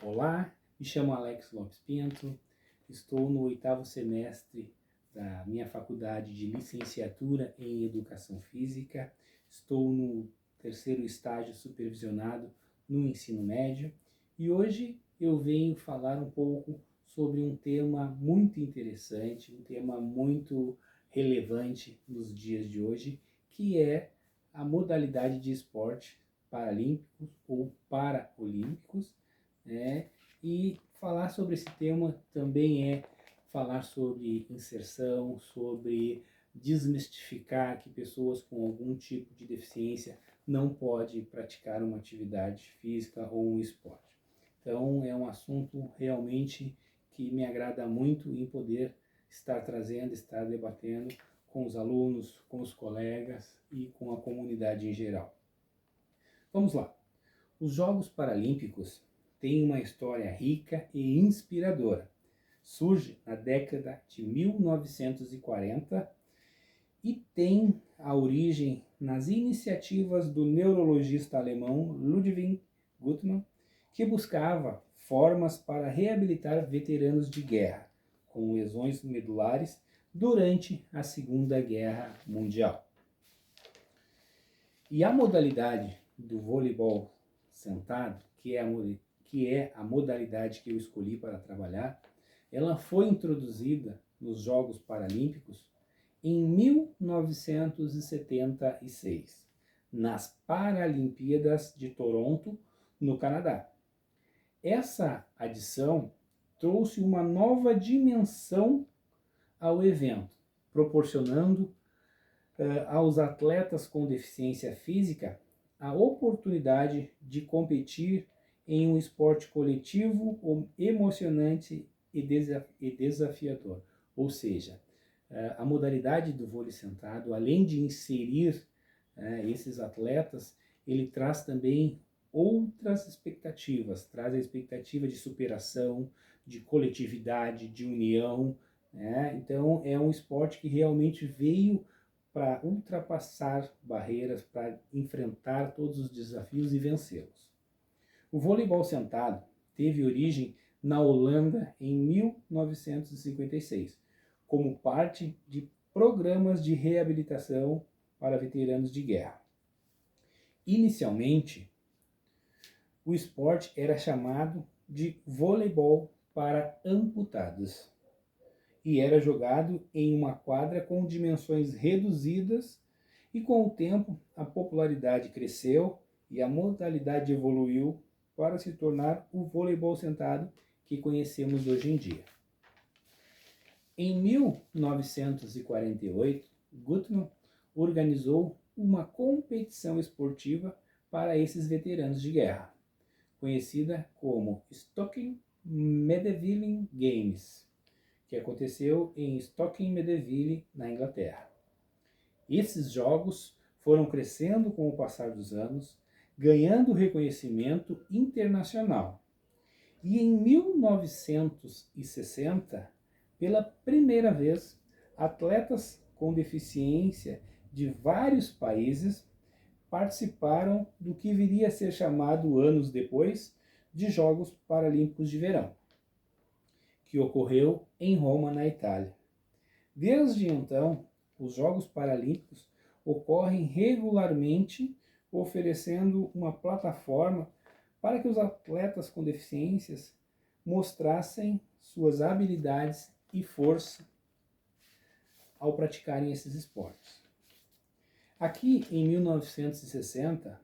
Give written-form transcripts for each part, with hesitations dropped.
Olá, me chamo Alex Lopes Pinto, estou no 8º semestre da minha faculdade de licenciatura em Educação Física, estou no 3º estágio supervisionado no ensino médio e hoje eu venho falar um pouco sobre um tema muito interessante, um tema muito relevante nos dias de hoje, que é a modalidade de esporte paralímpicos ou paraolímpicos, e falar sobre esse tema também é falar sobre inserção, sobre desmistificar que pessoas com algum tipo de deficiência não podem praticar uma atividade física ou um esporte. Então é um assunto realmente que me agrada muito em poder estar trazendo, estar debatendo com os alunos, com os colegas e com a comunidade em geral. Vamos lá. Os Jogos Paralímpicos têm uma história rica e inspiradora. Surge na década de 1940 e tem a origem nas iniciativas do neurologista alemão Ludwig Guttmann, que buscava formas para reabilitar veteranos de guerra com lesões medulares durante a Segunda Guerra Mundial. E a modalidade do voleibol sentado, que é a modalidade que eu escolhi para trabalhar, ela foi introduzida nos Jogos Paralímpicos em 1976, nas Paralimpíadas de Toronto, no Canadá. Essa adição trouxe uma nova dimensão ao evento, proporcionando aos atletas com deficiência física a oportunidade de competir em um esporte coletivo, emocionante e desafiador. Ou seja, a modalidade do vôlei sentado, além de inserir esses atletas, ele traz também outras expectativas, traz a expectativa de superação, de coletividade, de união, Então é um esporte que realmente veio para ultrapassar barreiras, para enfrentar todos os desafios e vencê-los. O voleibol sentado teve origem na Holanda em 1956, como parte de programas de reabilitação para veteranos de guerra. Inicialmente, o esporte era chamado de voleibol para amputados e era jogado em uma quadra com dimensões reduzidas, e com o tempo a popularidade cresceu e a modalidade evoluiu para se tornar o voleibol sentado que conhecemos hoje em dia. Em 1948, Guttmann organizou uma competição esportiva para esses veteranos de guerra, conhecida como Stocking-Medeville Games, que aconteceu em Stocking-Medeville, na Inglaterra. Esses jogos foram crescendo com o passar dos anos, ganhando reconhecimento internacional. E em 1960, pela primeira vez, atletas com deficiência de vários países participaram do que viria a ser chamado anos depois de Jogos Paralímpicos de Verão, que ocorreu em Roma, na Itália. Desde então, os Jogos Paralímpicos ocorrem regularmente, oferecendo uma plataforma para que os atletas com deficiências mostrassem suas habilidades e força ao praticarem esses esportes. Aqui em 1960,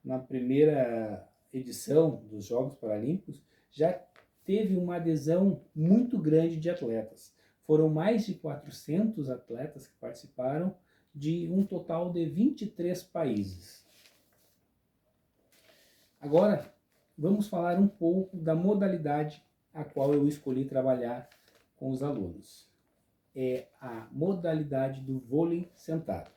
na primeira edição dos Jogos Paralímpicos, já teve uma adesão muito grande de atletas. Foram mais de 400 atletas que participaram, de um total de 23 países. Agora, vamos falar um pouco da modalidade a qual eu escolhi trabalhar com os alunos. É a modalidade do vôlei sentado.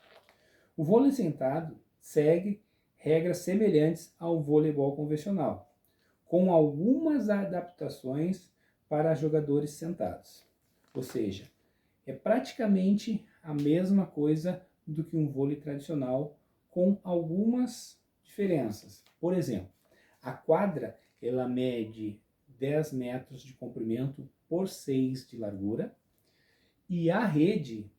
O vôlei sentado segue regras semelhantes ao voleibol convencional, com algumas adaptações para jogadores sentados. Ou seja, é praticamente a mesma coisa do que um vôlei tradicional, com algumas diferenças. Por exemplo, A quadra, ela mede 10 metros de comprimento por 6 de largura, e a rede,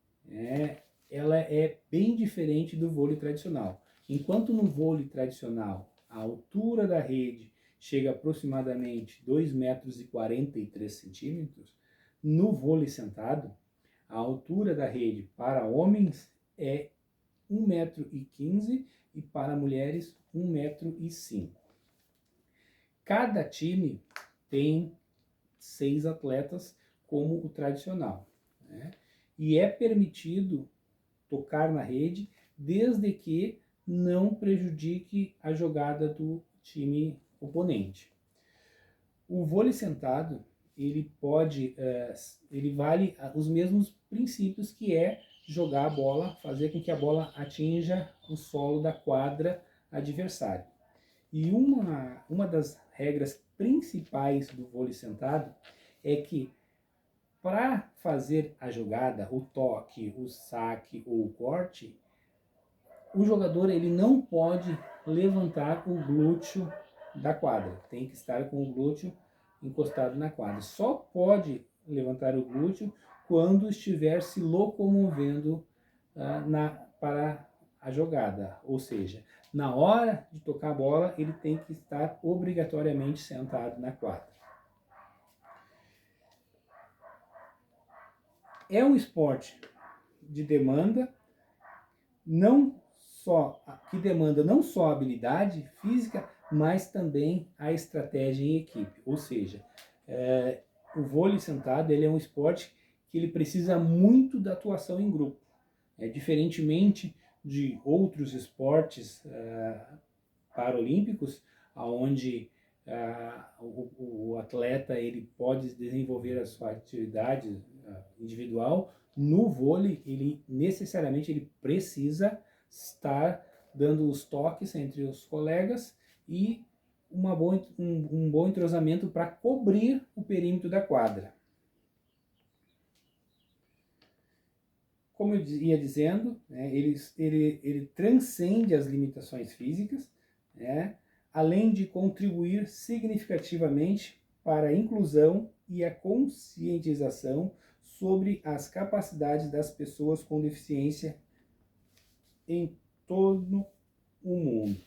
ela é bem diferente do vôlei tradicional. Enquanto no vôlei tradicional a altura da rede chega aproximadamente 2 metros e 43 centímetros, no vôlei sentado a altura da rede para homens é 1 metro e 15 e para mulheres 1 metro e 5. Cada time tem 6 atletas como o tradicional, né? E é permitido tocar na rede desde que não prejudique a jogada do time oponente. O vôlei sentado, ele vale os mesmos princípios, que é jogar a bola, fazer com que a bola atinja o solo da quadra adversária. E uma das regras principais do vôlei sentado é que, para fazer a jogada, o toque, o saque ou o corte, o jogador ele não pode levantar o glúteo da quadra, tem que estar com o glúteo encostado na quadra. Só pode levantar o glúteo quando estiver se locomovendo para a jogada, ou seja, na hora de tocar a bola ele tem que estar obrigatoriamente sentado na quadra. É um esporte de demanda, que demanda não só a habilidade física, mas também a estratégia em equipe. Ou seja, o vôlei sentado ele é um esporte que ele precisa muito da atuação em grupo. Diferentemente de outros esportes paralímpicos, onde o atleta ele pode desenvolver a sua atividade individual, no vôlei ele necessariamente ele precisa estar dando os toques entre os colegas e um bom entrosamento para cobrir o perímetro da quadra. Como eu ia dizendo, ele transcende as limitações físicas, além de contribuir significativamente para a inclusão e a conscientização sobre as capacidades das pessoas com deficiência em todo o mundo.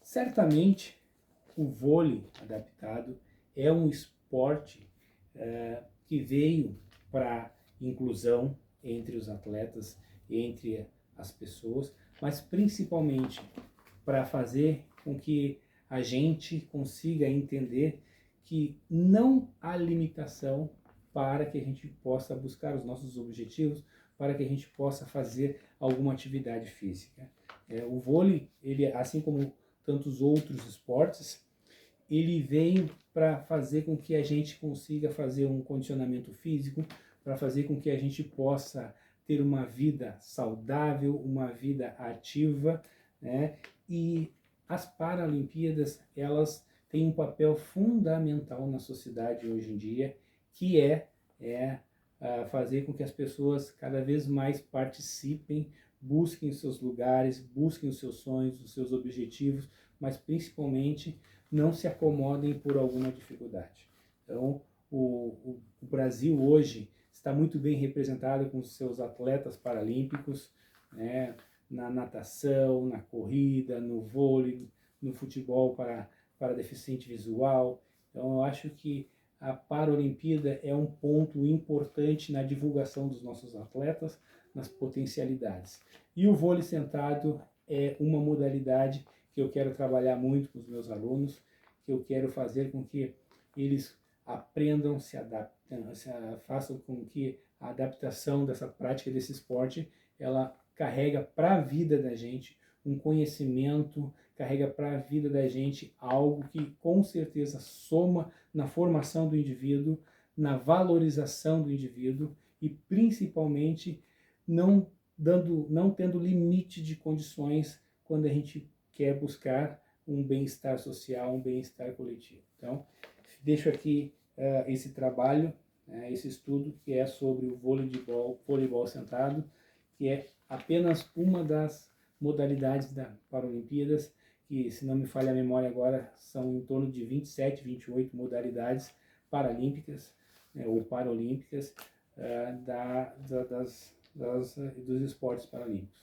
Certamente, o vôlei adaptado é um esporte que veio para inclusão entre os atletas, entre as pessoas, mas principalmente para fazer com que a gente consiga entender que não há limitação para que a gente possa buscar os nossos objetivos, para que a gente possa fazer alguma atividade física. O vôlei, ele, assim como tantos outros esportes, ele veio para fazer com que a gente consiga fazer um condicionamento físico, para fazer com que a gente possa ter uma vida saudável, uma vida ativa, E as Paralimpíadas, elas têm um papel fundamental na sociedade hoje em dia, que é fazer com que as pessoas cada vez mais participem, busquem os seus lugares, busquem os seus sonhos, os seus objetivos, mas principalmente não se acomodem por alguma dificuldade. Então, o Brasil hoje está muito bem representado com os seus atletas paralímpicos, na natação, na corrida, no vôlei, no futebol para deficiente visual. Então, eu acho que a Paralimpíada é um ponto importante na divulgação dos nossos atletas, nas potencialidades. E o vôlei sentado é uma modalidade que eu quero trabalhar muito com os meus alunos, que eu quero fazer com que eles aprendam, se adaptem, façam com que a adaptação dessa prática desse esporte, ela carrega para a vida da gente um conhecimento, carrega para a vida da gente algo que com certeza soma na formação do indivíduo, na valorização do indivíduo e principalmente não tendo limite de condições quando a gente quer buscar um bem-estar social, um bem-estar coletivo. Então, deixo aqui esse trabalho, esse estudo que é sobre o voleibol sentado, que é apenas uma das modalidades da Paralimpíadas que, se não me falha a memória agora, são em torno de 27, 28 modalidades paralímpicas, né, ou paralímpicas, dos esportes paralímpicos.